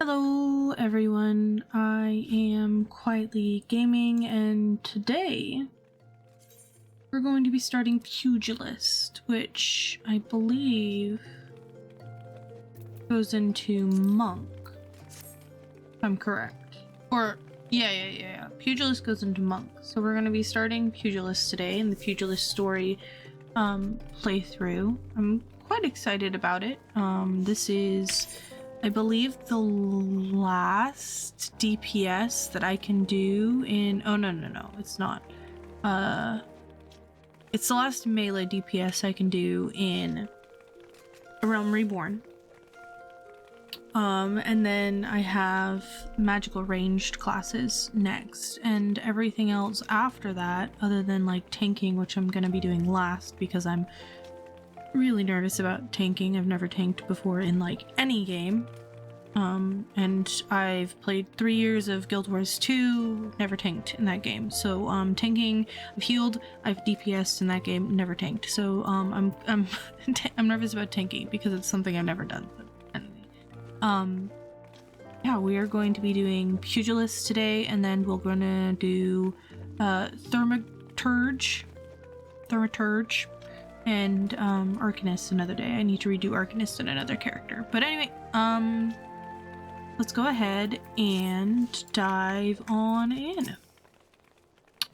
Hello everyone, I am Quietly Gaming, and today we're going to be starting Pugilist, which I believe goes into Monk, if I'm correct. Or, yeah. Pugilist goes into Monk. So we're going to be starting Pugilist today in the Pugilist story playthrough. I'm quite excited about it. This is, I believe, the last DPS that I can do in... Oh, no, it's not. It's the last melee DPS I can do in Realm Reborn. And then I have magical ranged classes next, and everything else after that, other than like tanking, which I'm going to be doing last because I'm really nervous about tanking. I've never tanked before in like any game. And I've played 3 years of Guild Wars 2, never tanked in that game. So tanking, I've healed, I've DPS'd in that game, never tanked. So I'm nervous about tanking because it's something I've never done. But anyway. Yeah, we are going to be doing Pugilist today, and then we're gonna do Thaumaturge, and Arcanist another day. I need to redo Arcanist and another character. But anyway, let's go ahead and dive on in.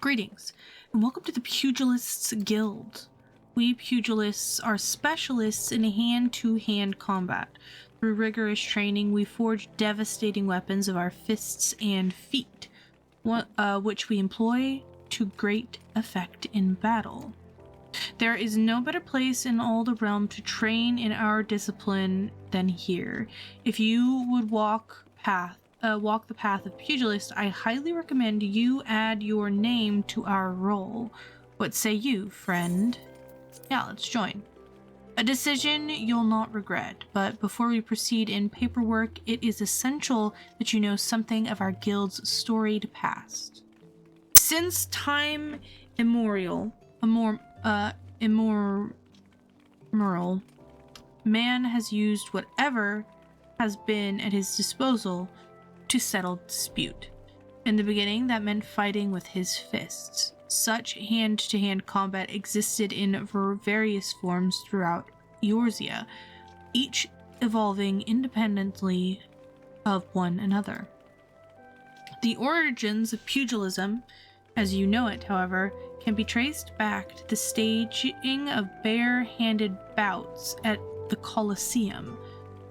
Greetings, and welcome to the Pugilists Guild. We Pugilists are specialists in hand-to-hand combat. Through rigorous training, we forge devastating weapons of our fists and feet, which we employ to great effect in battle. There is no better place in all the realm to train in our discipline than here. If you would walk the path of Pugilist, I highly recommend you add your name to our roll. What say you, friend? Yeah, let's join. A decision you'll not regret, but before we proceed in paperwork, it is essential that you know something of our guild's storied past. Since time immemorial, man has used whatever has been at his disposal to settle dispute. In the beginning, that meant fighting with his fists. Such hand-to-hand combat existed in various forms throughout Eorzea, each evolving independently of one another. The origins of pugilism, as you know it, however, can be traced back to the staging of bare-handed bouts at the Colosseum.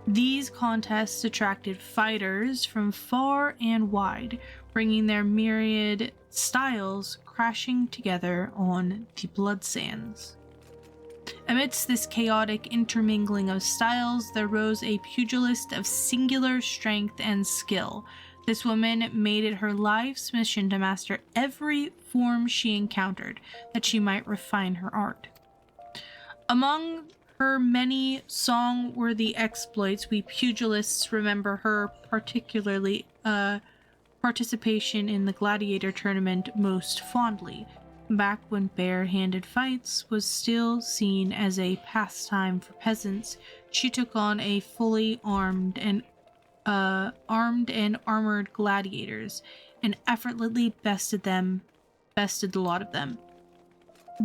These contests attracted fighters from far and wide, bringing their myriad styles crashing together on the blood sands. Amidst this chaotic intermingling of styles, there rose a pugilist of singular strength and skill. This woman made it her life's mission to master every form she encountered, that she might refine her art. Among her many song-worthy exploits, we pugilists remember her particularly participation in the gladiator tournament most fondly. Back when bare-handed fights was still seen as a pastime for peasants, she took on a fully armed and armored gladiators and effortlessly bested the lot of them.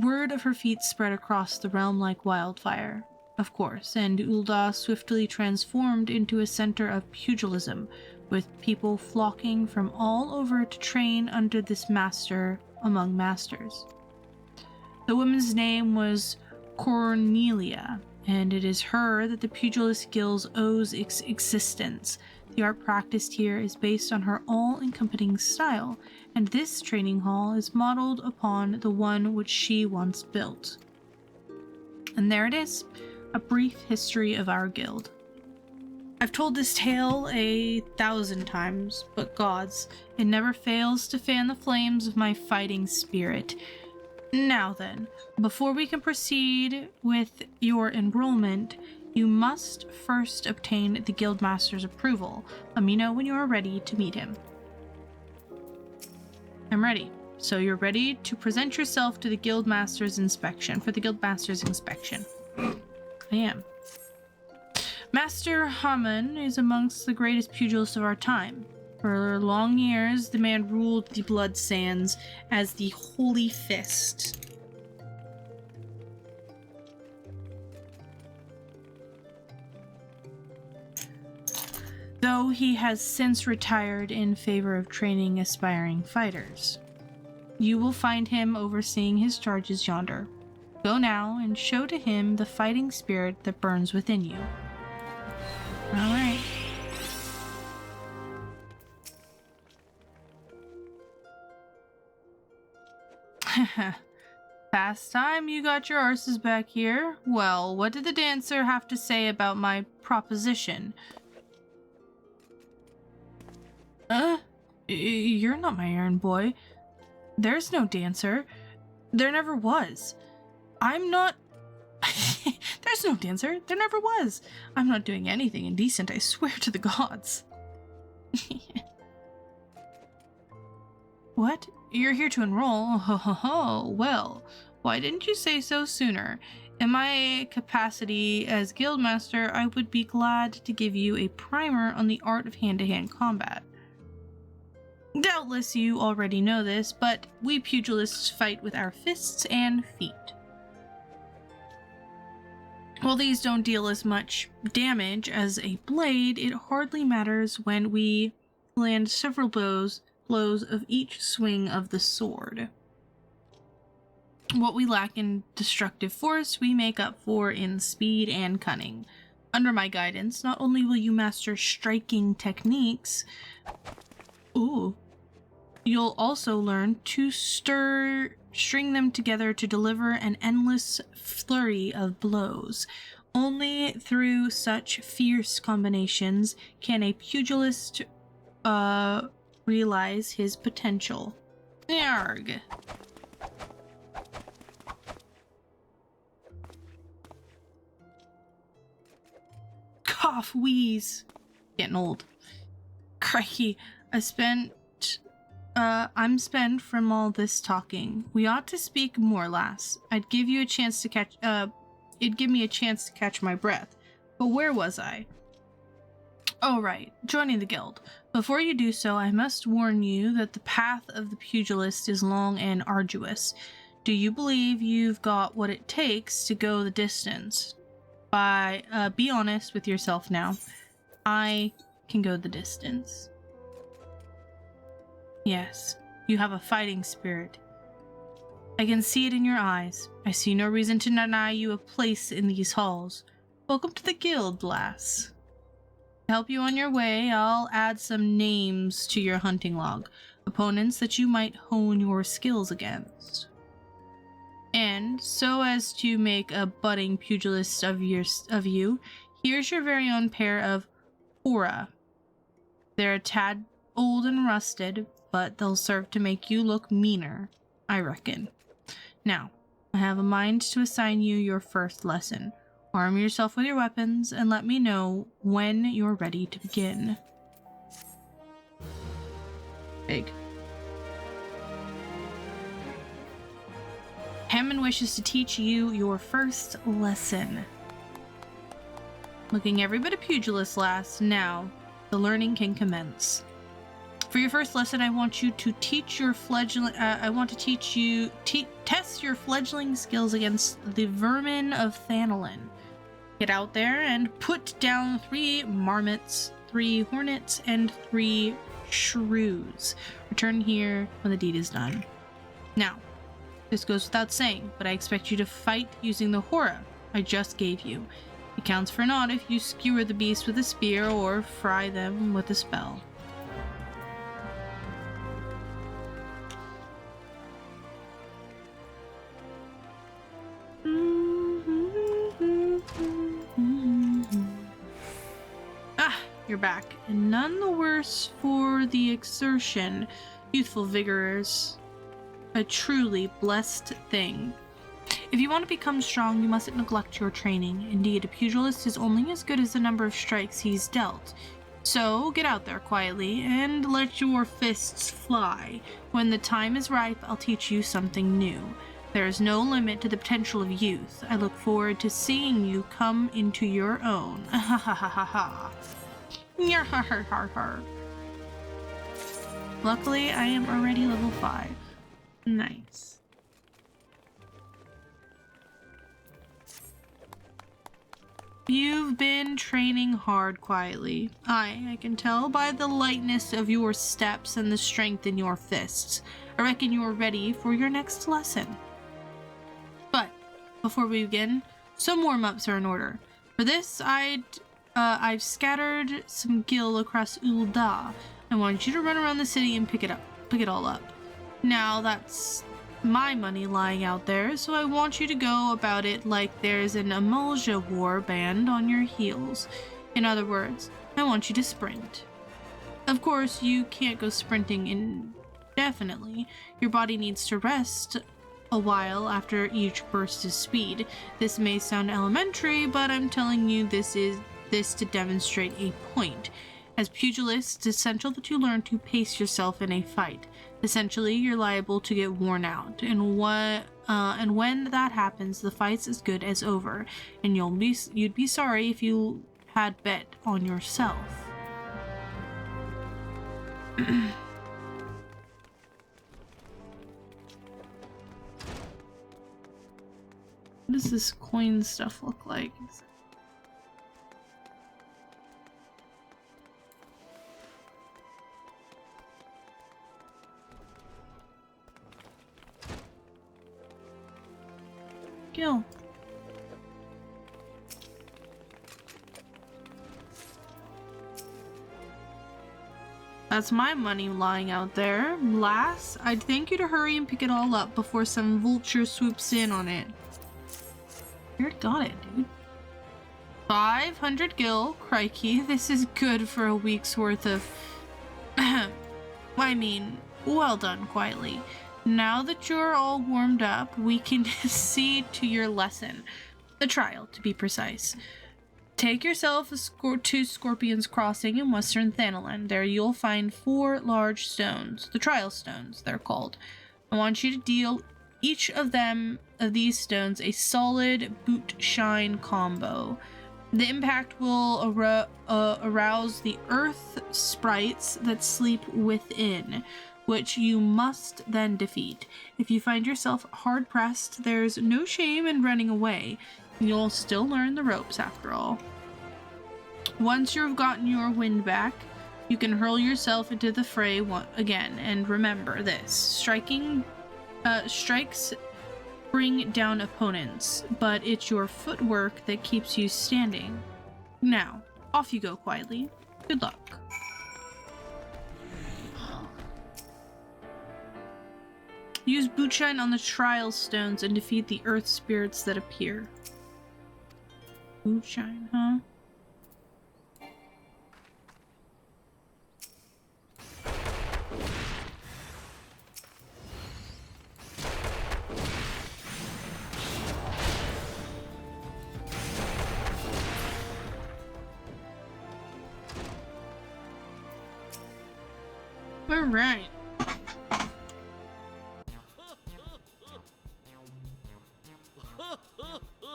Word of her feats spread across the realm like wildfire, of course, and Ul'dah swiftly transformed into a center of pugilism, with people flocking from all over to train under this master among masters. The woman's name was Cornelia, and it is her that the Pugilist Guild owes its existence. The art practiced here is based on her all-encompassing style, and this training hall is modeled upon the one which she once built. And there it is, a brief history of our guild. I've told this tale 1,000 times, but gods, it never fails to fan the flames of my fighting spirit. Now then, before we can proceed with your enrollment, you must first obtain the Guildmaster's approval. Let me know when you are ready to meet him. I'm ready. So you're ready to present yourself to the Guildmaster's inspection, I am. Master Haman is amongst the greatest pugilists of our time. For long years, the man ruled the Blood Sands as the Holy Fist. Though he has since retired in favor of training aspiring fighters. You will find him overseeing his charges yonder. Go now and show to him the fighting spirit that burns within you. All right. Past time you got your horses back here. Well, what did the dancer have to say about my proposition? You're not my errand boy. There's no dancer. There never was. I'm not... There's no dancer. There never was. I'm not doing anything indecent, I swear to the gods. What? You're here to enroll? Ho ho ho. Well, why didn't you say so sooner? In my capacity as guildmaster, I would be glad to give you a primer on the art of hand-to-hand combat. Doubtless you already know this, but we pugilists fight with our fists and feet. While these don't deal as much damage as a blade, it hardly matters when we land several blows of each swing of the sword. What we lack in destructive force, we make up for in speed and cunning. Under my guidance, not only will you master striking techniques, you'll also learn to string them together to deliver an endless flurry of blows. Only through such fierce combinations can a pugilist realize his potential. Yarg. Cough, wheeze. Getting old. Crikey, I'm spent from all this talking. We ought to speak more, lass. It'd give me a chance to catch my breath. But where was I? Oh, right. Joining the guild. Before you do so, I must warn you that the path of the pugilist is long and arduous. Do you believe you've got what it takes to go the distance? Be honest with yourself now. I can go the distance. Yes, you have a fighting spirit. I can see it in your eyes. I see no reason to deny you a place in these halls. Welcome to the guild, lass. To help you on your way, I'll add some names to your hunting log. Opponents that you might hone your skills against. And, so as to make a budding pugilist of you, here's your very own pair of aura. They're a tad old and rusted, but they'll serve to make you look meaner, I reckon. Now, I have a mind to assign you your first lesson. Arm yourself with your weapons and let me know when you're ready to begin. Big. Hammond wishes to teach you your first lesson. Looking every bit a pugilist, lass. Now, the learning can commence. For your first lesson, I want you to teach your fledgling. Test your fledgling skills against the vermin of Thanalin. Get out there and put down 3 marmots, 3 hornets, and 3 shrews. Return here when the deed is done. Now, this goes without saying, but I expect you to fight using the hora I just gave you. It counts for naught if you skewer the beast with a spear or fry them with a spell. You're back, and none the worse for the exertion. Youthful vigor's a truly blessed thing. If you want to become strong, you mustn't neglect your training. Indeed, a pugilist is only as good as the number of strikes he's dealt. So, get out there quietly, and let your fists fly. When the time is ripe, I'll teach you something new. There is no limit to the potential of youth. I look forward to seeing you come into your own. Ha ha ha ha ha. Nyar har har har har. Luckily, I am already level 5. Nice. You've been training hard quietly. I can tell by the lightness of your steps and the strength in your fists. I reckon you are ready for your next lesson. But before we begin, some warm-ups are in order. For this, I've scattered some gil across Ul'dah. I want you to run around the city and pick it all up. Now that's my money lying out there, so I want you to go about it like there's an Amalja war band on your heels. In other words, I want you to sprint. Of course, you can't go sprinting indefinitely. Your body needs to rest a while after each burst of speed. This may sound elementary, but I'm telling you this to demonstrate a point. As pugilists, it's essential that you learn to pace yourself in a fight. Essentially, you're liable to get worn out, and when that happens, the fight's as good as over, and you'd be sorry if you had bet on yourself. What does this coin stuff look like? Gil. That's my money lying out there. Lass, I'd thank you to hurry and pick it all up before some vulture swoops in on it. Where got it, dude? 500 gil. Crikey, this is good for a week's worth of... I mean, well done, quietly. Now that you're all warmed up, we can see to your lesson. The trial, to be precise. Take yourself to Scorpion's Crossing in Western Thanalan. There you'll find 4 large stones. The trial stones, they're called. I want you to deal each of these stones a solid boot shine combo. The impact will arouse the earth sprites that sleep within, which you must then defeat. If you find yourself hard-pressed, there's no shame in running away. You'll still learn the ropes after all. Once you've gotten your wind back, you can hurl yourself into the fray again. And remember this, strikes bring down opponents, but it's your footwork that keeps you standing. Now, off you go quietly. Good luck. Use bootshine on the trial stones and defeat the earth spirits that appear. Bootshine, huh? All right.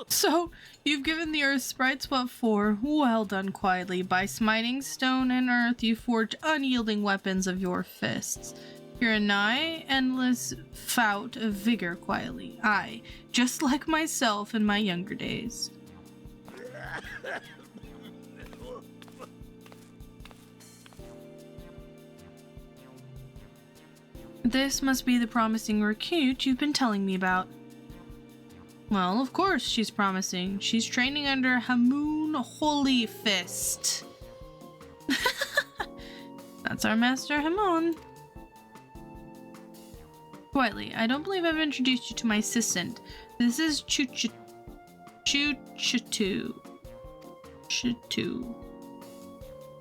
So, you've given the earth sprites what for? Well done, quietly. By smiting stone and earth, you forge unyielding weapons of your fists. You're a nigh endless fout of vigor, quietly. Aye, just like myself in my younger days. This must be the promising recruit you've been telling me about. Well, of course she's promising. She's training under Hamoon Holy Fist. That's our master Hamon. Quietly, I don't believe I've introduced you to my assistant. This is Chuchu.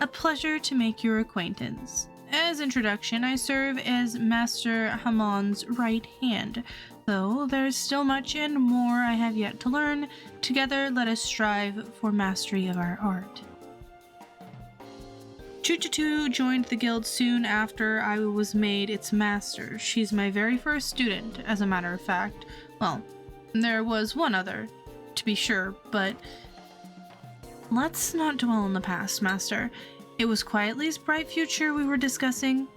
A pleasure to make your acquaintance. As introduction, I serve as Master Hamon's right hand, though there's still much and more I have yet to learn. Together, let us strive for mastery of our art. Chutatu joined the guild soon after I was made its master. She's my very first student, as a matter of fact. Well, there was one other, to be sure, but let's not dwell on the past, Master. It was Quietly's bright future we were discussing.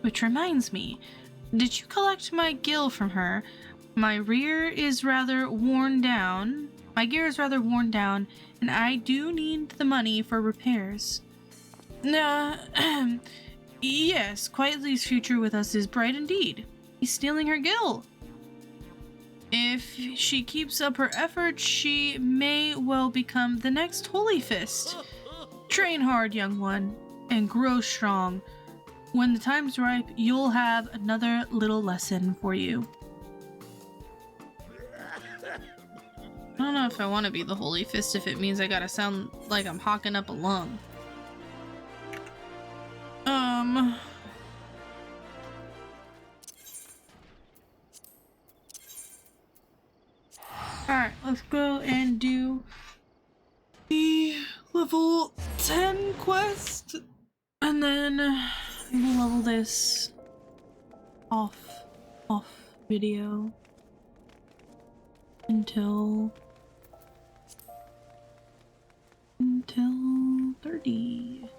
Which reminds me, did you collect my gil from her? My gear is rather worn down, and I do need the money for repairs. Yes, Quietly's future with us is bright indeed. He's stealing her gil. If she keeps up her efforts, she may well become the next Holy Fist. Train hard, young one, and grow strong. When the time's ripe, you'll have another little lesson for you. I don't know if I want to be the Holy Fist if it means I gotta sound like I'm hawking up a lung. Alright, let's go and do the level 10 quest. And then we'll level this off video until 30.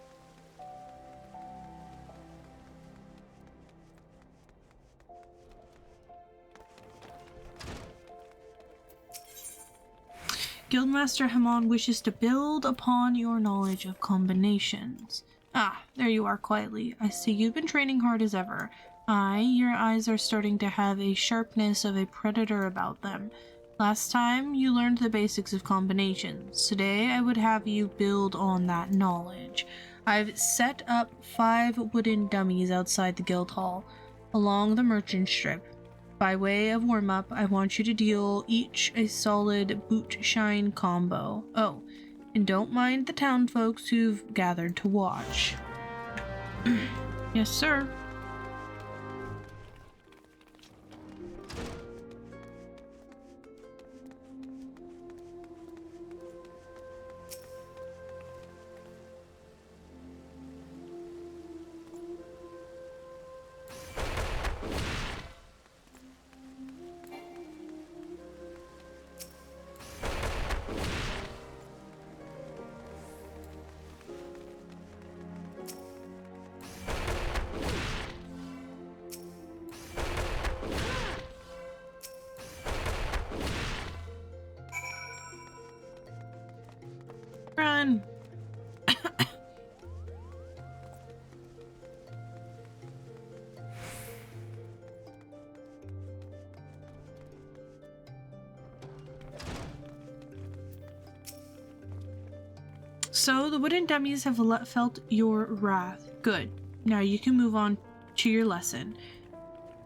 Guildmaster Hamon wishes to build upon your knowledge of combinations. Ah, there you are, Quietly. I see you've been training hard as ever. Aye, your eyes are starting to have a sharpness of a predator about them. Last time, you learned the basics of combinations. Today, I would have you build on that knowledge. I've set up 5 wooden dummies outside the guild hall, along the merchant strip. By way of warm-up, I want you to deal each a solid boot-shine combo. Oh, and don't mind the town folks who've gathered to watch. Yes, sir. Run! So the wooden dummies have felt your wrath. Good. Now you can move on to your lesson.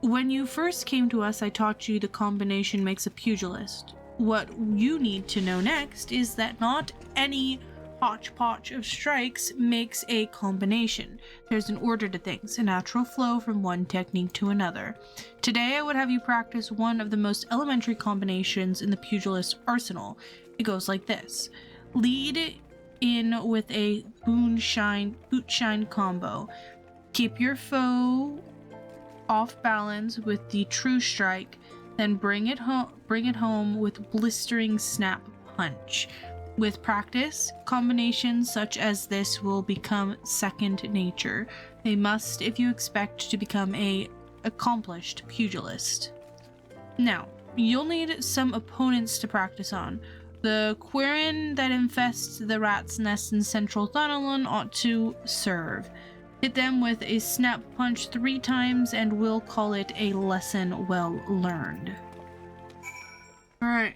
When you first came to us, I taught you the combination makes a pugilist. What you need to know next is that not any hodgepodge of strikes makes a combination. There's an order to things, a natural flow from one technique to another. Today I would have you practice one of the most elementary combinations in the pugilist arsenal. It goes like this. Lead in with a boot shine combo. Keep your foe off balance with the true strike, then bring it home with blistering snap punch. With practice, combinations such as this will become second nature. They must if you expect to become an accomplished pugilist. Now, you'll need some opponents to practice on. The Quirin that infests the rat's nest in central Thanalan ought to serve. Hit them with a snap punch 3 times and we'll call it a lesson well learned. Alright.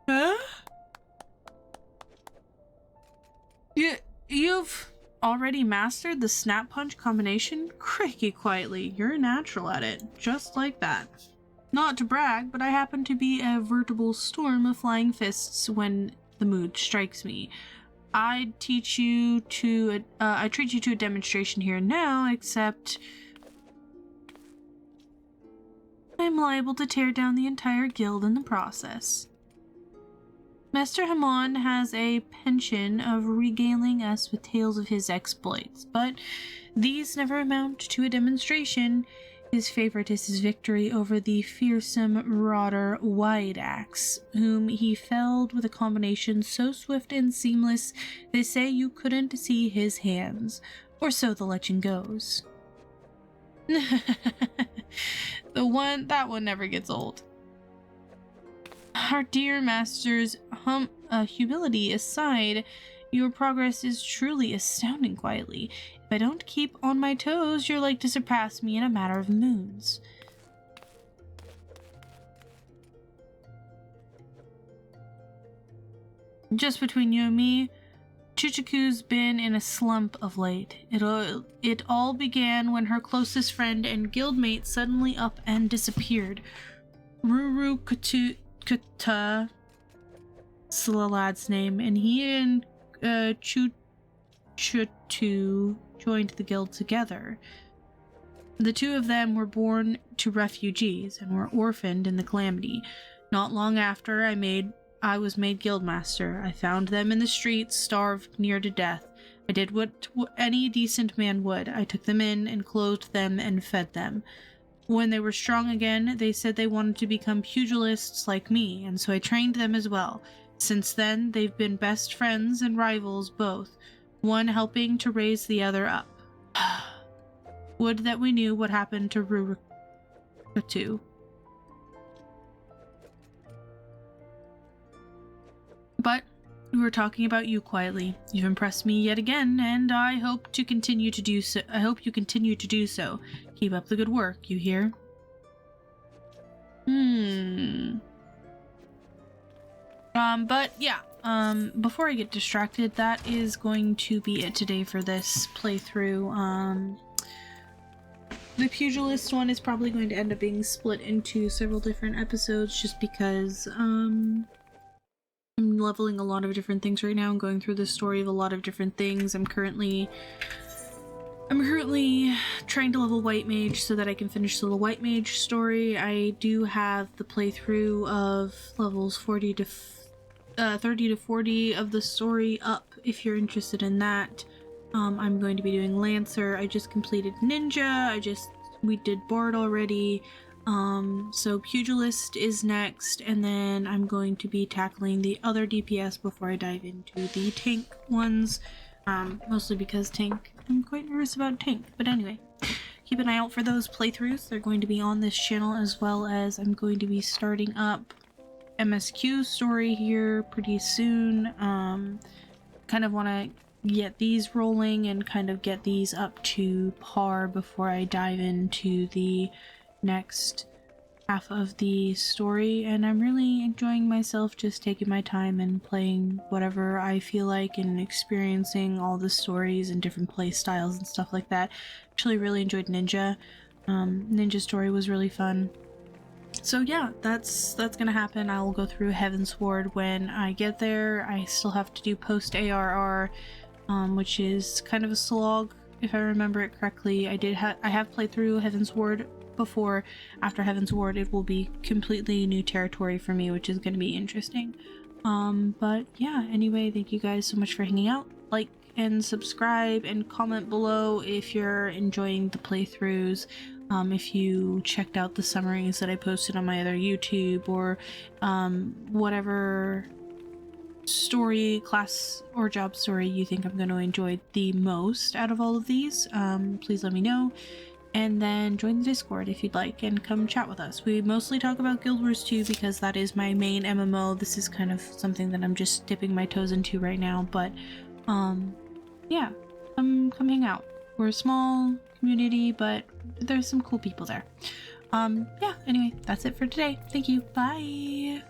Huh? You've already mastered the snap punch combination? Cricky Quietly, you're a natural at it. Just like that. Not to brag, but I happen to be a veritable storm of flying fists when the mood strikes me. I treat you to a demonstration here and now, except I'm liable to tear down the entire guild in the process. Master Hamon has a penchant of regaling us with tales of his exploits, but these never amount to a demonstration. His favorite is his victory over the fearsome marauder Wide Axe, whom he felled with a combination so swift and seamless they say you couldn't see his hands, or so the legend goes. That one never gets old. Our dear master's humility aside, your progress is truly astounding quietly. If I don't keep on my toes, you're like to surpass me in a matter of moons. Just between you and me, Chuchiku's been in a slump of late. It all began when her closest friend and guildmate suddenly up and disappeared. Ruru Kata, it's the lad's name, and he and Chuchu joined the guild together. The two of them were born to refugees and were orphaned in the calamity. Not long after I was made guildmaster. I found them in the streets, starved near to death. I did what any decent man would. I took them in and clothed them and fed them. When they were strong again, they said they wanted to become pugilists like me, and so I trained them as well. Since then, they've been best friends and rivals both, one helping to raise the other up. Would that we knew what happened to Rurikatu. But we were talking about you quietly. You've impressed me yet again, and I hope to continue to do so. Keep up the good work, you hear? But yeah, before I get distracted, that is going to be it today for this playthrough. The Pugilist one is probably going to end up being split into several different episodes just because, I'm leveling a lot of different things right now. I'm going through the story of a lot of different things. I'm currently trying to level White Mage so that I can finish the White Mage story. I do have the playthrough of levels 30 to 40 of the story up if you're interested in that. I'm going to be doing Lancer. I just completed Ninja. We did Bard already. So Pugilist is next, and then I'm going to be tackling the other DPS before I dive into the tank ones, mostly because I'm quite nervous about tank, but anyway, keep an eye out for those playthroughs. They're going to be on this channel, as well as I'm going to be starting up MSQ story here pretty soon. Kind of want to get these rolling and kind of get these up to par before I dive into the next half of the story, and I'm really enjoying myself just taking my time and playing whatever I feel like and experiencing all the stories and different play styles and stuff like that. Actually really enjoyed Ninja. Ninja story was really fun. So yeah, that's gonna happen. I will go through Heavensward when I get there. I still have to do post ARR, which is kind of a slog if I remember it correctly. I have played through Heavensward before. After Heavensward, it will be completely new territory for me, which is going to be interesting. But yeah, anyway, thank you guys so much for hanging out. Like and subscribe and comment below if you're enjoying the playthroughs. If you checked out the summaries that I posted on my other YouTube, or whatever story, class, or job story you think I'm going to enjoy the most out of all of these, please let me know. And then join the Discord if you'd like and come chat with us. We mostly talk about Guild Wars 2 because that is my main MMO. This is kind of something that I'm just dipping my toes into right now, but yeah, come hang out. We're a small community, but there's some cool people there. Yeah, anyway, that's it for today. Thank you. Bye.